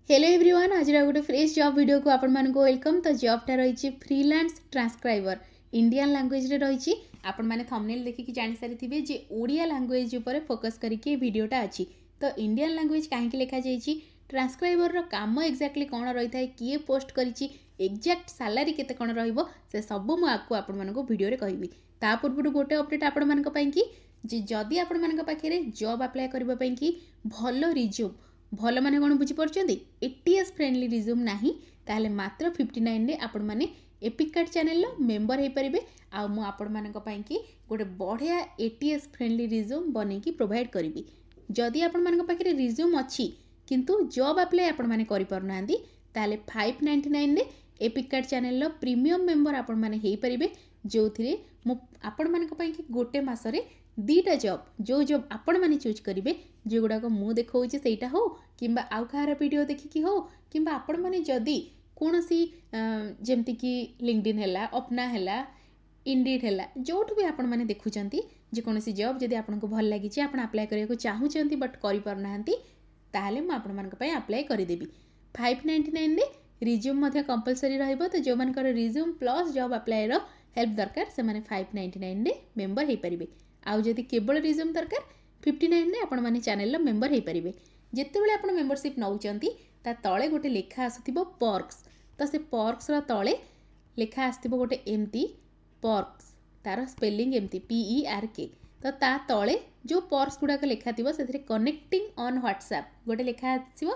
Hello everyone आज गोटे fresh job video को आपण मानक वेलकम। तो जॉबटा रही फ्रीलांस ट्रांसक्राइबर इंडियन लैंग्वेज रे रही आपण माने थंबनेल देखिकी जानि सारिथिबे जे ओडिया लैंग्वेज ऊपर फोकस करके वीडियोटा अछि। तो इंडियन लैंग्वेज काहेकि लिखा जाइछि, ट्रांसक्राइबर रो काम एक्जाक्टली कोन रही थाए, किए पोस्ट करिछि, एक्जाक्ट सैलरी केते कोन रहइबो से सब मु आपको आपण मानक वीडियो रे कहबी। ता पूर्व गोटे अपडेट आपण मानक पई कि जदि आपण मानक पाखरे जॉब अप्लाई करबा पई कि भलो रिज्यूम भल माने कौन बुझीपार्टी एटीएस फ्रेंडली रिज्यूम नहीं ताहले मात्र 59 रे आपण माने एपिक कार्ड चैनल मेंबर हो पारे। आपण कि गोटे बढ़िया एटीएस फ्रेंडली रिज्यूम बनैकी प्रोवाइड करी। जदि आपण मानक पाखरे रिज्यूम अच्छी किंतु जॉब अप्लाई आपण माने करि परनांदी ताहले 599 रे epic card channel premium member आपण माने हेई परिबे, जो थिरे मु आपण मानक पई कि गोटे मासरे दीटा जॉब जो जॉब आपण माने चूज करिवे जो गुड़ाक मु देखौछि सेटा हो किंबा आउ कहार वीडियो देखिकी हो किंबा आपण माने जदि कोनोसी जेमति कि लिंक्डइन हैला, अपना हैला, इंडीड हैला, जोठ भी आपण माने देखुचंती जे कोनोसी जॉब जदि आपनको भल लागिछि आपण अप्लाई करियाको चाहुचंती बट करि परनाहंती ताहले मु आपण मानक पई अप्लाई करि देबी। 599 रे रिज्यूम मध्ये कंपलसरी रहइबो। तो जो मानकर रिज्यूम प्लस जॉब अप्लाई रो हेल्प दरकार से माने 599 रे मेंबर हे परिबे। आउ जदि केवल रिज्यूम दरकार 59 रे आपण माने चैनल मेंबर हो पारे। जितेबाला आप मेंबरशिप नौकरी ता तले गोटे लेखा आसुथिबो पर्क्स। तो से पर्क्स रो तले लेखा आसथिबो गोटे एमती पर्क्स, तार स्पेलिंग एमती PERK। तो ता तले जो पर्क्स गुड़ाक लेखा थिबो सेथिरे कनेक्टिंग ऑन व्हाट्सएप गोटे लेखा आसीबो,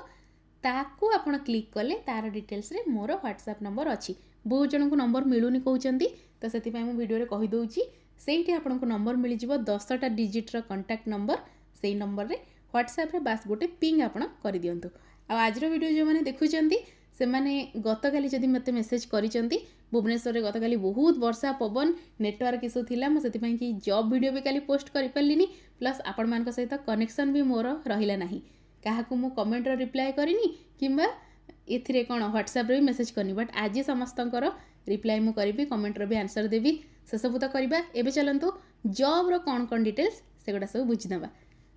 ताकू आपण क्लिक कले तार डिटेल्स रे मोर व्हाट्सएप नंबर अच्छी। बहुत जन को नंबर मिलूनी कहउचंती तो सेति पय मु वीडियो रे कहि दउची सेठी आपनको नंबर मिल जिवो 10टा डिजिट रो कांटेक्ट नंबर। सेही नंबर रे व्हाट्सएप रे बास गोटे पिंग आपण कर दियंतु। आज वीडियो जो मैंने देखुचंती से माने गतकाली जदि मते मेसेज करिचंती भुवनेश्वर रे गतकाली बहुत वर्षा पवन नेटवर्क इशू थिला, मु सेति पय कि जॉब वीडियो भी काली पोस्ट करि परलिनी प्लस आपण मानक सहित कनेक्शन भी मोर रहिला नाही। काहाकू मु कमेंट रो रिप्लाई करिनी किंबा एथिरे कोन व्हाट्सएप रे मेसेज करनी, बट आज समस्तंकर रिप्लाई मु करिबी, कमेंट रो भी आंसर देबी। से सब तो करबा। एबे चलंतु जॉब रो कोन डिटेल्स सेगुडा सब बुझी नबा।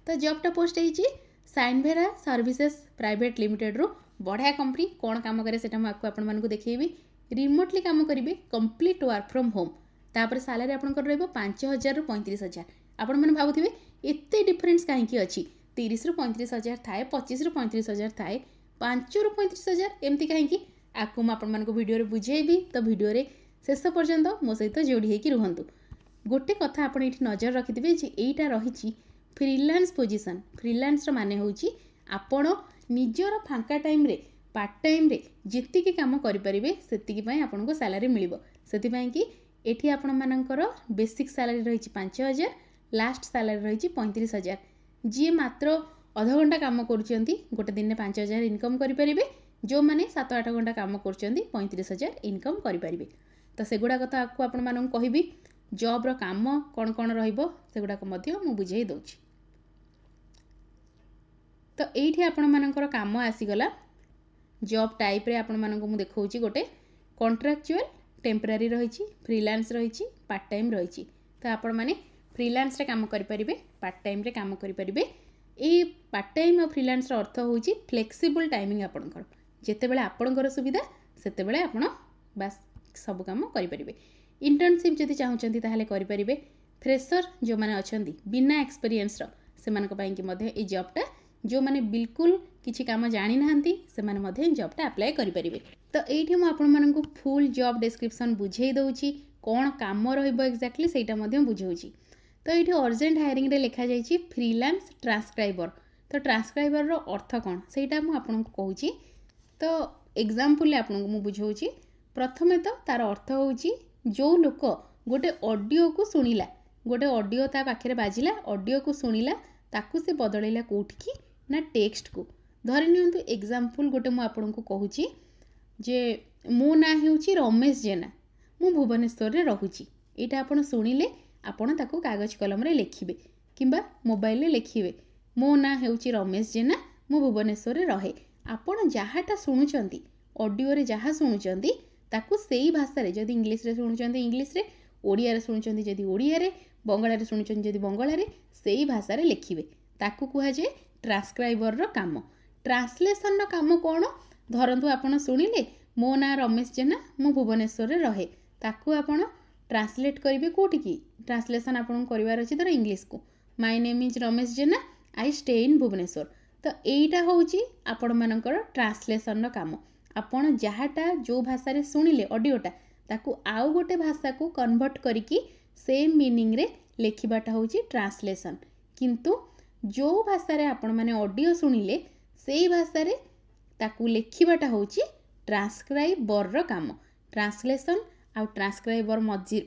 तो जॉबटा पोस्ट होइछि साइनभेरा सर्विसेस प्राइवेट लिमिटेड रो बढ़िया कंपनी कौन काम करे सेटा आपको आपण मानकु देखैबी। रिमोटली काम करिवे, कंप्लीट वर्क फ्रॉम होम। तापर सैलरी आपनकर रहइबो 5000 रु 35000। आपण माने भाबुथिबे एते डिफरेंस काहे की अछि, 30 रु 35000 थाए, 25 रु 35000 थाए, 5 रु 35000 एमती काहे की आकु म आपण मानकु वीडियो रे बुझेबी। तो वीडियो रे शेष पर्यंत मो सहित जोड़ी हेकी रुहंतु। गोटे कथा आपण एठी नजर रखिथिबे जे एईटा रहिछि फ्रीलांस पोजिशन। फ्रीलांस माने होची आपण निजर फांका टाइम रे पार्ट टाइम रे जेतिकी काम करि परिबे सेतिकी पय आपनको सैलरी मिलिबो। सेति पय कि एठी आपण मानकर बेसिक सैलरी रहिछि 5000, लास्ट सैलरी रहिछि 35000। जे मात्र आधा घंटा काम करूचंती गोटे दिन में 5000 इनकम करि परिबे, जो माने 7-8 घंटा काम करूचंती 35000 इनकम करि परिबे। तो सेगुडा कथा आपको आपण मानन कहबी जॉब रो काम कोन कोन रहइबो सेगुडा को मध्य मु बुझाई दउछि। तो एठी आपण मानकर काम आसीगला जॉब टाइप रे आपण मानक मु देखौछि गोटे कॉन्ट्रैक्चुअल टेम्पररी रहिछि, फ्रीलांस रहिछि, पार्ट टाइम रहिछि। तो आपण माने फ्रीलांस रे काम करि परिबे, पार्ट टाइम रे काम करि परिबे। ए पार्ट टाइम और फ्रीलांस रो अर्थ होछि फ्लेक्सिबल टाइमिंग। आपणकर जेतेबेले आपणकर सुविधा सेतेबेले आपण बस सब काम करि परिबे। इंटर्नशिप जदि चाहुचंती ताहाले करि परिबे। फ्रेशर जो माने अछंती बिना एक्सपीरियंस रो सेमानक पय कि मध्ये ए जॉबटा जो माने बिल्कुल किछि काम जानि नाहंती से माने मध्ये जॉबटा अप्लाई करि परिबे। तो एठी म आपण मानकु फुल जॉब डिस्क्रिप्शन बुझेई दउछि, कोन काम रहइबो एक्जेक्टली सेटा मध्ये बुझौछि। तो एठी अर्जेंट हायरिंग रे लिखा जाइछि फ्रीलांस ट्रांसक्राइबर। तो ट्रांसक्राइबर रो अर्थ कोन सेटा म आपनकु कहूछि। तो एग्जांपल आपनकु म बुझौछि। प्रथमे तो तार अर्थ होछि जो लोक गोटे ऑडियो को सुनिला, गोटे ऑडियो ता पाखरे बाजिला, ऑडियो को सुनिला ताकू से बदलैला कोठकी ना टेक्स्ट को। धरि नियंतु एग्जांपल गोटे मु आपनकु कहूछि जे मो ना हेउछि रमेश जेना, मु भुवनेश्वर रे रहुछि। एटा आपण सुनिले आपण ताकू कागज कलम रे लिखिबे किंबा मोबाइल रे लिखिबे मो ना हेउछि रमेश जेना, मु भुवनेश्वर रे रहे। आपण जहाटा सुनुचंती ऑडियो रे जहा सुनुचंती ताकू सेही भाषा रे जदि इंग्लिश रे सुनुचंती इंग्लिश रे, ओडिया रे सुनुचंती जदि ओडिया रे, बंगाला रे सुनुचंती जदि बंगाला रे, सेही भाषा रे लिखिबे। ताकू कुहा जे ट्रांसक्राइबर रो काम। ट्रांसलेसन काम कौन धरतु आप शुणिले मो ना रमेश जेना मु भुवनेश्वर रहे ताकू आपण ट्रांसलेट करेंगे कौटी की ट्रांसलेसन आपन करार अच्छी धर इंग्लीश को my name is Ramesh Jena I stay in Bhubaneswar. तो यहीटा हूँ आपण मानकर ट्रांसलेसन काम आपण जहाँटा जो भाषा रे शुणिले ऑडियोटा ताकू आउ गोटे भाषा को कन्वर्ट करिकी सेम मीनिंग रे लिखिबाटा हूँ ट्रांसलेसन किंतु जो भाषा रे आपण माने ऑडियो शुणिले से भाषा रे ताकू लिखिबाटा हूँ ट्रांसक्राइबर रो काम। ट्रांसलेसन आउ ट्रांसक्राइबर मझी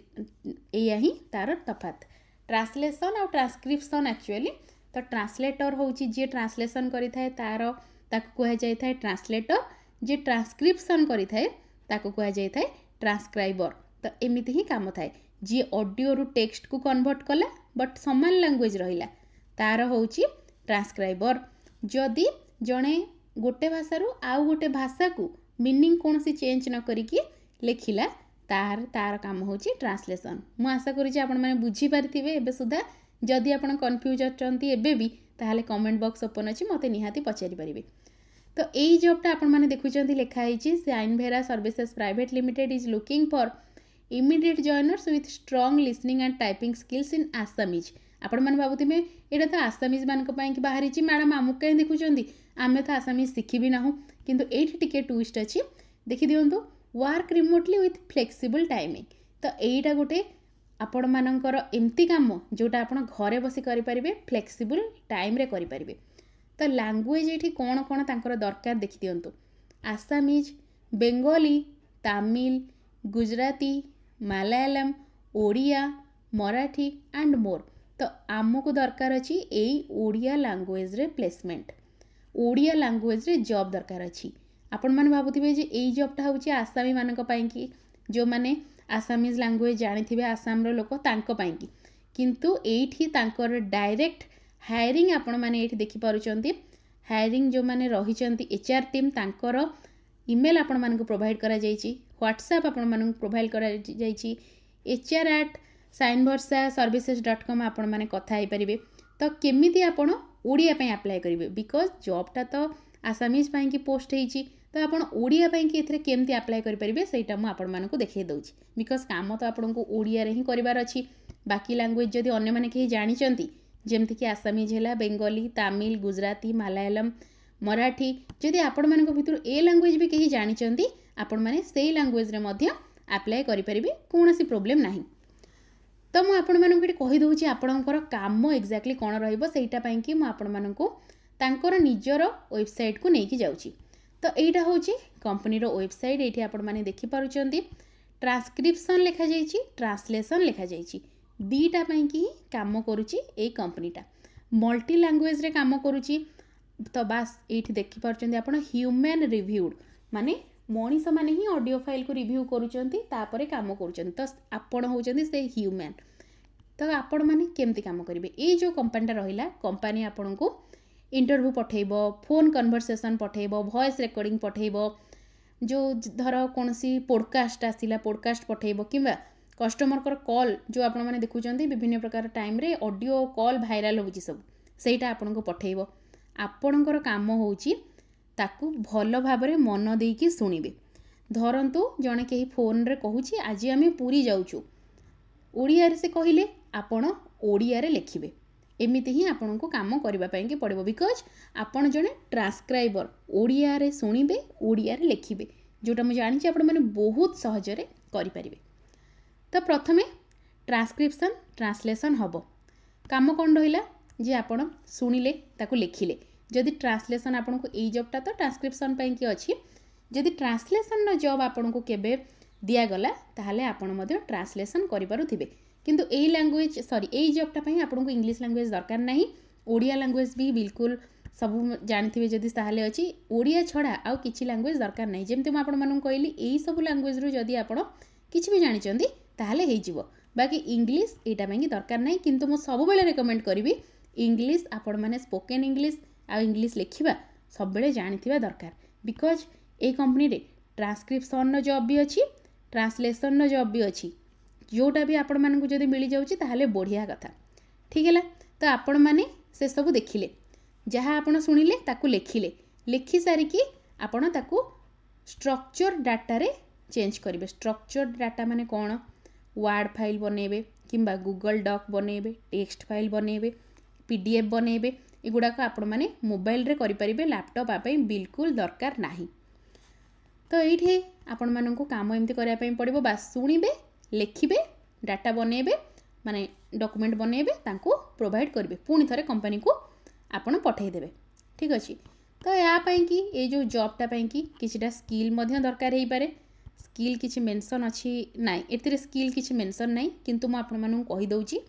या ही तार तफात। ट्रांसलेसन आउ ट्रांसक्रिप्शन एक्चुअली तो ट्रांसलेटर हूँ जी ट्रांसलेसन करिथाए तार ताकू कह जाय थाए ट्रांसलेटर जे ट्रांसक्रिप्शन करिथाए ताकू कह जाय थाए ट्रांसक्राइबर। तो एमिति ही काम थाए जी ऑडियो रु टेक्स्ट को कन्वर्ट कला बट समान लैंग्वेज रहिला तार हूँ ट्रांसक्राइबर। जदि जड़े गोटे भाषारू आउ गोटे भाषा को मीनिंग कौन सी चेंज न करिकी लिखिला तार काम हूँ ट्रांसलेसन। मु आशा करुँच आपण मैंने बुझीपारे एबे सुधा जदि आपण कन्फ्यूज अच्छी एबे भी ताहले कमेंट बॉक्स ओपन अच्छी मते निहाती पचारि पारिबे। तो यही जॉबटा आपण मैंने देखुंत लिखाई साइनभेरा services private limited is looking for immediate joiners with strong listening and typing skills in Assamese. आपण मैंने भावुवे यहाँ तो आसामीज मान बाहरी मैडम आमको कहीं देखुं आम तो आसामीज शिखी भी ना किंतु एठी टिके ट्विस्ट अच्छी देखी दिंतु work remotely with flexible timing. तो यहीटा गोटे आपण मानकर एमती काम जोटा आपण घरे बसी करें फ्लेक्सिबल टाइम रे करें। तो लैंग्वेज ये कौन कौन तांकर दरकार देखी दिंतु आसामीज बेंगली तमिल गुजराती मलयालम ओडिया मराठी एंड मोर। तो आमको दरकार अच्छी यही ओडिया लैंग्वेज रे प्लेसमेंट ओडिया लैंग्वेज रे जॉब दरकार अच्छी। आपण मैंने भावुवे जे यही जॉबटा हूँ आसामी मानक कि जो मैंने आसामीज लैंग्वेज जानी आसाम लोक तांको किंतु एठी तांकर डायरेक्ट हायरिंग आपण मैंने ये देखिपुंट हायरिंग जो मैंने रही एचआर टीम तांकर ईमेल आपण मानक प्रोवाइड करा जायछि व्हाट्सएप आपण मानक प्रोवाइड करा जायछि hr@sainversa services.com आपण माने कथा हे परिबे। तो केमिति आपण ओडिया पय अप्लाई करिवे बिकॉज जॉबटा तो आसामीज पय की पोस्ट हेछि तो आपण ओडिया पय की एथरे केमिति अप्लाई करि परिबे सेटा मु आपण मानक देखै दउछि बिकॉज काम तो आपण को ओडिया रे ही करिवार अछि। बाकी लैंग्वेज जदि अन्य माने केही जानिचंती जेमति कि आसामीज हैला बेंगली तमिल गुजराती मलयालम मराठी जदि आपण मानक भितर ए लैंग्वेज भी केही जानिचंती आपण माने सेही लैंग्वेज रे मध्य अप्लाई करि परिबे कोनोसी प्रॉब्लम नाही। तो मु आपण मानक एठी कहि दउछि आपणकर काम एक्जाक्टली कोन रहइबो सेटा पय कि मु आपण मानक तांकर निजर वेबसाइट को नेकी जाउछि। तो एटा होछि कंपनी रो वेबसाइट एठी आपण माने देखि पारुचंती ट्रांसक्रिप्शन लिखा जाइछि ट्रांसलेशन लिखा जाइछि दीटा पय कि काम करूछि ए कंपनीटा मल्टी लैंग्वेज रे काम करूछि। तो बास एठी देखि पारुचंती आपण ह्यूमन रिव्यूड माने मनीष माने ही ऑडियो फाइल को रिव्यू करूचंती तापरे काम करूचंती। तो आपण होचंती से ह्यूमन। तो आपण माने केमती काम करिवे ए जो कंपनीटा रहिला कंपनी आपण को इंटरव्यू पठेइबो फोन कन्वर्सेशन पठेइबो वॉइस रिकॉर्डिंग पठेइबो जो धर कोनसी पॉडकास्ट आसिला पॉडकास्ट पठेइबो किंबा कस्टमर कर कॉल जो आपण माने देखुचंती विभिन्न प्रकार टाइम रे ऑडियो कॉल वायरल होउची सब सेटा आपण को पठेइबो। आपणकर काम होउची ताकू भल भाव में मन देकी शुणिबे। धरतु जड़े कहीं फोन रे कहूँ आज आम पुरी जाऊँ ओडिया से कहले आपण ओडिया रे लिखिबे एमिति ही आपण को काम करने की पड़ो बिकॉज आपण जड़े ट्रांसक्राइबर ओडिया रे शुणिबे ओडिया रे लिखिबे जोटा मुझे जानी आपण मैंने बहुत सहजरे करें। तो प्रथमे ट्रांसक्रिप्शन ट्रांसलेशन हम काम कौन रहा जे आपण शुणिले ताकू लिखिले जदि ट्रांसलेशन आपन को ए जॉबटा तो ट्रांसक्रिप्शन पय कि अछि जदि ट्रांसलेशन नो जॉब आपन को केबे दिया गला ताहले आपन मध्य ट्रांसलेशन करि पारुथिबे किंतु ए लैंग्वेज सॉरी ए जॉबटा पय आपन को इंग्लिश लैंग्वेज दरकार नाही ओडिया लैंग्वेज भी बिल्कुल सब जानिथिबे जदि ताहले अछि ओडिया छडा आ किछि लैंग्वेज दरकार नाही जेमते म आपन मानन कहली एई सब लैंग्वेज रु जदि आपन किछि भी जानि चंदी ताहले हेइ जिवो बाकी इंग्लिश एटा पय दरकार नाही किंतु म सब बेले रेकमेंड करिवि इंग्लिश आपण माने स्पोकन इंग्लिश आ इंग्लिश लिखिबा सब बेले जानिथिबा दरकार बिकॉज ए कंपनी रे ट्रांसक्रिप्शन नो जॉब भी अछि ट्रांसलेशन नो जॉब भी अछि जोटा भी आपण मानन को जदि मिली जाउची ताहले बढ़िया कथा ठीक है। तो आपण माने से सब देखिले जहाँ आपण शुणिले ताकू लिखिले लिखि सारिकी आपण ताकू स्ट्रक्चर डाटा रे चेंज करेंगे। स्ट्रक्चर डाटा माने कौन, वर्ड फाइल बनइबे किंबा गूगल डॉक बनइबे, टेक्स्ट फाइल बनइबे, पीडीएफ बनइबे, एगुड़ाक आपण मैंने मोबाइल रे करि परिबे, लैपटॉप आप बिल्कुल दरकार नाही। तो ये आपण मानू काम एमती करने पड़ो, बास शुणिबे, लिखिबे, डाटा बनइबे माने डॉक्यूमेंट बनइबे, तांको प्रोवाइड करेंगे, पुणी थे कंपनी को आपण पठेदेवे। ठीक अच्छे। तो यापाई कि ये जो जॉबटा कि किछिटा स्किल दरकार हो पारे। स्किल किछि मेंशन अच्छी नाई, एथिरे स्किल किछि मेंशन नाई, किंतु मु आपण मानू कहि दउची।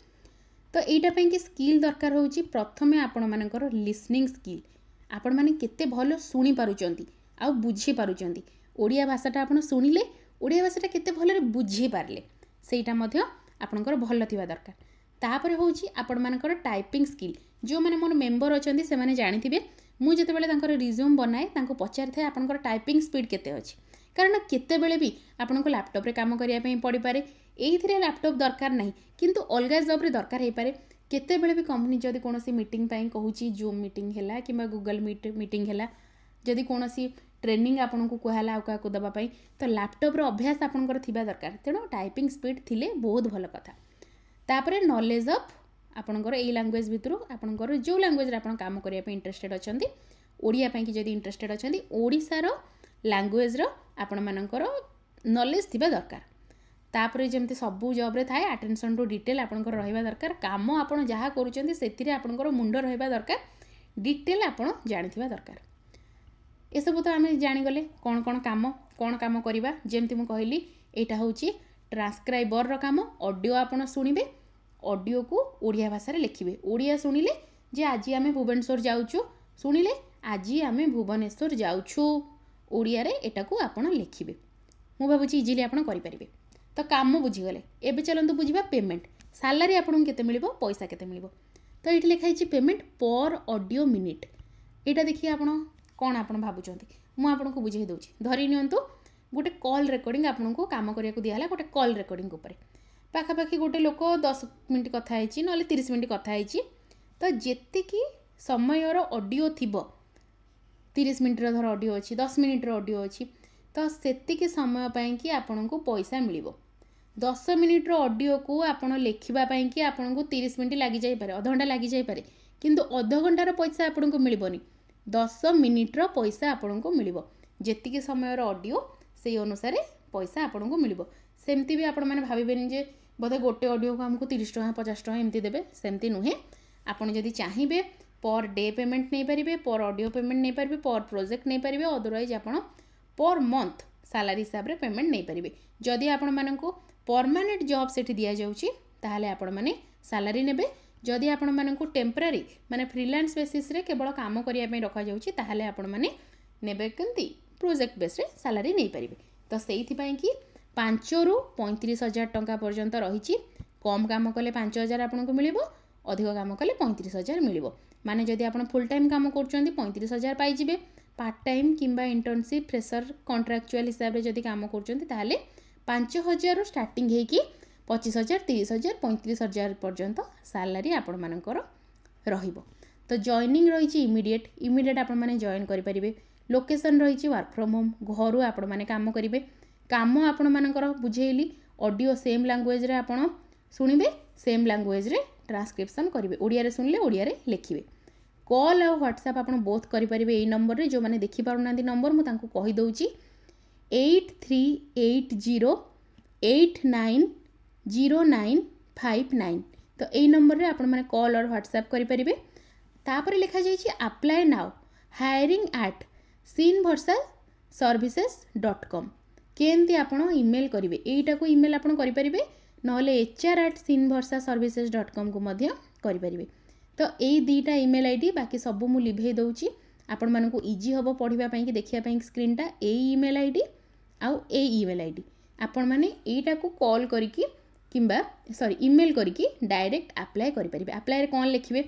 तो एटा पई कि स्किल दरकार होउची प्रथमे आपण मानकर लिसनिंग स्किल, आपण माने केते भलो सुनी पारुचंती आ बुझी पारुचंती। ओडिया भाषाटा आपण सुनिले, ओडिया भाषाटा केते भलो रे बुझी पारले, सेटा मध्ये आपणकर भलो थिबा दरकार। तापर होउची आपण मानकर टाइपिंग स्किल, जो माने मोर मेंबर अछंती से माने जानिथिबे, मु जते बेले तांकर रिज्यूम बनाए तांको पचारि थाए आपणकर टाइपिंग स्पीड केते अछि, कारण केते बेले भी आपनको लैपटॉप रे काम करिया पई पड़ी पारे। एइथिरे लैपटॉप दरकार नाही, किंतु अलगा जॉब रे दरकार हे पारे। केते बेले भी कंपनी जदि कोनोसी मीटिंग पई कहूची, जूम मीटिंग हैला किंबा गूगल मीट मीटिंग हैला, जदि कोनोसी ट्रेनिंग आपनको कहला आउ काको दबा पई, तो लैपटॉप रो अभ्यास आपनकर थिबा दरकार। तेणु टाइपिंग स्पीड थिले बहुत भलो कथा। तापरे नॉलेज ऑफ आपनकर एई लैंग्वेज भितरु आपनकर जो लैंग्वेज रे आपन काम करिया पई इंटरेस्टेड अछंती, ओडिया पई कि जदि इंटरेस्टेड अछंती, ओडिसा रो लैंग्वेज रो आपण मानकर नॉलेज थिबा दरकार। तापरे जेमति सबु जॉब रे थाए अटेंशन टू डिटेल आपनकर रहिबा दरकार। काम आपण जहा करूचंती सेतिरे आपनकर मुंड रहिबा दरकार, डिटेल आपण जानिथिबा दरकार। ए सब तो आमे जानि गले कोन काम करिबा। जेमति मु कहली एटा होची ट्रांसक्राइबर रो काम। ऑडियो आपण सुनिबे, ऑडियो को ओडिया भाषा रे लिखिबे। ओडिया सुनिले जे आजी आमे भुवनेश्वर जाउछु, सुनिले आजी आमे भुवनेश्वर जाउछु, ओडिया रे एटा को आपण लिखिबे। मु भाबुची इजीली आपण करि परिबे। तो काम बुझी गले। एबे चलंतु बुझिबा पेमेंट। सैलरी आपण केते मिलिबो, पैसा केते मिलिबो। तो एठी लिखा हिची पेमेंट पर ऑडियो मिनिट। एटा देखि आपण कोन आपण भाबुचंती, मु आपनको बुझेई दउची। धरि नियंतु गोटे कॉल रेकॉर्डिंग आपनको काम करिया को दियाला, गोटे कॉल रेकॉर्डिंग ऊपर पाखापाखि गोटे लोक 10 मिनिट कथा हेची नले 30 मिनिट कथा हेची। तो जेतिकी समयर ऑडियो थिबो, 30 मिनिट धर ऑडियो अच्छी, 10 मिनिट ऑडियो अच्छी, तो सेतिकी समय पाई कि आपनको पैसा मिलिबो। 10 मिनिट ऑडियो को आपण लिखिबा पाई कि आपनको 30 मिनिट लागि जाई पारे, अध घंटा लागि जाई पारे, किंतु अध घंटार पैसा आपनको मिलिबोनी। 10 मिनिट पैसा आपनको मिलिबो। जेतिकी समय ऑडियो से अनुसार पैसा आपनको मिलिबो। सेमती भी आपण माने भाबिबेनी जे बोधे गोटे ऑडियो को हमको 30 टका 50 टका एमती देबे, सेमती नुहे। आपण जदि चाहिबे पर डे पेमेंट नहीं पारिबे, पर ऑडियो पेमेंट नहीं पारिबे, पर प्रोजेक्ट नहीं पारिबे, अदरवाइज आपण पर मंथ सैलरी हिसाब रे पेमेंट नहीं पारिबे। जदि आपण माननको परमानेंट जॉब सेठी दिया जाउची ताहाले आपण माने सैलरी नेबे। जदि आपण माननको टेम्पररी माने फ्रीलांस बेसिस रे केवल काम करिया पे रखा जाउची ताहाले आपण माने नेबे केंती प्रोजेक्ट बेस रे सैलरी नहीं पारिबे। तो सेइथि पई कि 5 रु 35,000 टंका पर्यंत रहिची। कम काम कले 5,000 आपनको मिलिबो, अधिक काम कले 35,000 मिलिबो। माने जदि आपण फुल टाइम काम करचंती 35,000 पाई जिबे। पार्ट टाइम किंबा इंटर्नशिप फ्रेशर कॉन्ट्रैक्चुअल हिसाब रे जदि काम करचंती ताहाले 5,000 रु स्टार्टिंग हे कि 25,000 30,000 35,000 पर्यंत सैलरी आपण मानकर रहिबो। तो जॉइनिंग रही इमिडिएट आपण माने जॉइन करि परिबे। लोकेशन रही वर्क फ्रॉम होम, घर आपण माने काम करिवे। काम आपण मानकर बुझेइली, ऑडियो सेम लैंग्वेज रे आपण सुनिबे, सेम लैंग्वेज रे ट्रांसक्रिप्शन करिवे। ओडिया रे सुनले ओडिया रे लिखिवे। कॉल और व्हाट्सएप आपण बोथ करि परिबे। एई नंबर रे जो माने देखि पारुनांती नंबर मु तांको कहि दउची 8380890959। तो एई नंबर रे आपण माने कॉल और व्हाट्सएप करि परिबे। तापर लिखा जाइछि अप्लाई नाउ hiring@sinbharsaservices.com। केमती आपण ईमेल करिवे, एईटा को ईमेल आपण करि परिबे, नहले hr@sinbharsaservices.com को मध्य करि परिबे। तो एई दीटा ईमेल आईडी बाकी सब मु लिभे दउची। आपण मानकु इजी हबो पढिबा पई कि देखिया पई स्क्रीनटा। एई ईमेल आईडी आउ एई ईमेल आईडी आपण माने एईटा को कॉल करिकि किंबा ईमेल करिकि डायरेक्ट अप्लाई करि परिबे। अप्लाई रे कोन लिखिबे,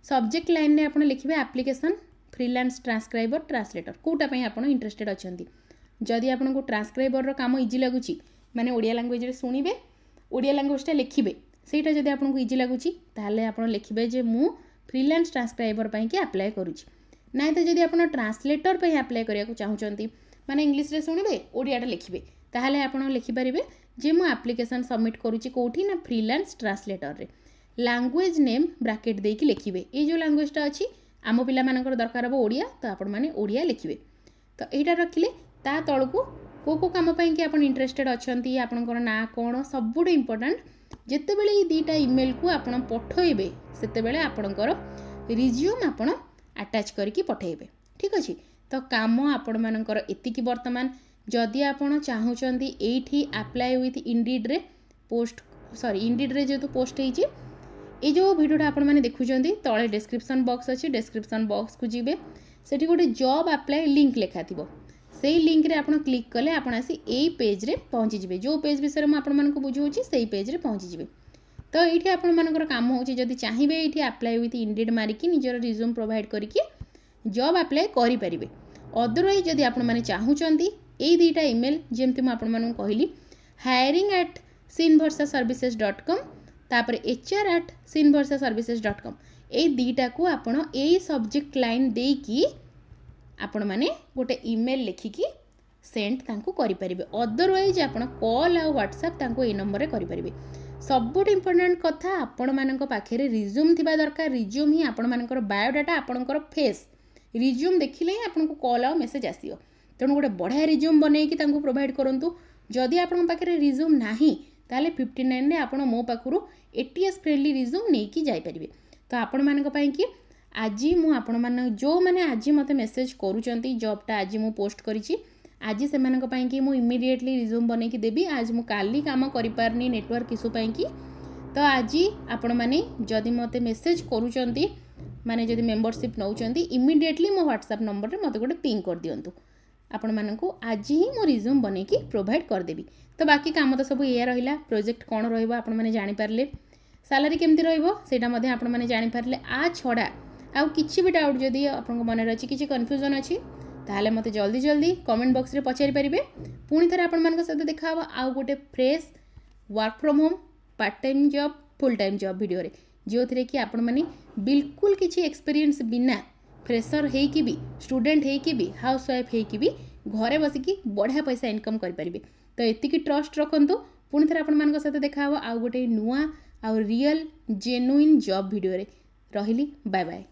सब्जेक्ट लाइन ने आपण लिखिबे एप्लिकेशन फ्रीलांस ट्रांसक्राइबर ट्रांसलेटर, कोटा पई आपण इंटरेस्टेड अछंती। जदि आपनको ट्रांसक्राइबर रो काम इजी लागुची, माने ओडिया लैंग्वेज रे सुनिबे, ओडिया लैंग्वेज टा लिखिबे, सेटा जदि आपनको इजी लागुची ताहाले आपण लिखिबे जे मु फ्रीलांस ट्रांसक्राइबर पई कि अप्लाई करूची। ना तो जदि आप ट्रांसलेटर पे अप्लाई करने चाहूँगी माने इंग्लिश रे शुणवे ओडियाटा लिखिए ताहले आप लिखिपारे जे मु एप्लिकेशन सबमिट करुच्ची कौटी ना फ्रीलांस ट्रांसलेटर रे लैंग्वेज नेम ब्राकेट देकी लिखिए ये जो लैंग्वेजटा अच्छी आम पिला मानकर दरकार हो ओडिया तो आपण मैंने ओडिया लिखिए तो यहाँ रखिले ता तलू को कम कि आप इंटरेस्टेड अच्छा आपंकर ना कौन सबुठ इम्पोर्टाट जितेबले ये दुईटा इमेल को आप पठेबे से आपणकर रिज्यूम आप आटाच करके पठेबे ठीक अच्छे तो काम आपण मानकर एतिकी वर्तमान जदि आप चाहूँगी ये अप्लाई विथ इंडिड रे पोस्ट सॉरी इंडिड रे जो पोस्ट होती ये जो भिडियोटा आपण मैंने देखुं तले डिस्क्रिप्शन बॉक्स अच्छी डिस्क्रिप्शन बॉक्स को जीवे सेठी गोटे जॉब अप्लाई लिंक लिखा थी से लिंक रे आपण क्लिक कले आपण आसी यही पेज रे पहुँची जिवे जो पेज विषय में आपण बुझाऊँगी से पेज रे पहुँची जिवे तो ये आपण मानकर काम होची जदि चाहिए ये अप्लाई विथ इंडिड मारिकी निजर रिज्यूम प्रोवाइड करके जॉब अप्लाई करि परिबे अदरवाइज जदि आपण माने चाहूँगी यही दुईटा इमेल जमती मुझे कहली hiring@sinvarsaservices.com तापर hr@sinvarsaservices.com ये दुईटा को आपण यही सब्जेक्ट लाइन देकी आपण माने गोटे ईमेल लिखिकी सेंड तांको करि परिबे अदरवाइज आपण कॉल आ व्हाट्सएप तांको ए नंबर रे करि परिबे सबुठ इम्पोर्टेंट कथा आपण मानक पाखे रिज्यूम थिबा दरकार रिज्यूम ही आपण मानकर बायोडाटा आपणकर फेस रिज्यूम देखिले ही आपन को कॉल आ मेसेज आसीओ तेणु गोटे बढ़िया रिज्यूम बनैकी तांको प्रोवाइड करंतु जदि आपन पाखे रिज्यूम नाही ताले 59 रे आपण मो पाखरु एटीएस फ्रेंडली रिज्यूम नेकी जाई परिबे तो आपण मानक पई कि आज मु आपण मान जो माने आज मते मेसेज करूचंती जॉबटा आज मु पोस्ट करिछि आज से मानक पई कि मु इमीडिएटली रिज्यूम बनैकी देबी आज मु काली काम करि पारनी नेटवर्क इशू पई कि तो आज आपण माने जदि मते मेसेज करूचंती माने जदि मेंबरशिप नौचंती इमीडिएटली मो व्हाट्सएप नंबर रे मते गोटे पिंग कर दियंतु आपण मानकु आज ही मो रिज्यूम बनैकी प्रोवाइड कर देबी तो बाकी काम तो सब ये रहिला प्रोजेक्ट कोन रहइबो आपण माने जानि पारले सैलरी केमती रहइबो सेटा मध्ये आपण माने जानि पारले आ छडा आउ किछि भी डाउट जदि आपन मन रे अछि किछि कन्फ्यूजन अछि ताहले मते जल्दी जल्दी कमेंट बॉक्स रे पचारि परिबे पुनी थरे आपण मानक सहित देखा हबा आउ गोटे fresh work from home part time job full time job video रे जो थरे कि आपण माने बिल्कुल किछि एक्सपीरियंस बिना फ्रेशर है कि भी स्टूडेंट है कि भी हाउस वाइफ है कि भी घरे बसिकी बढ़िया पैसा इनकम कर परिबे तो एतिकी ट्रस्ट रखंतु पुनी थरे आपण मानक सहित देखा हबा आउ गोटे नुआ आउ रियल जेन्युइन जॉब वीडियो रे रहिली बाय बाय।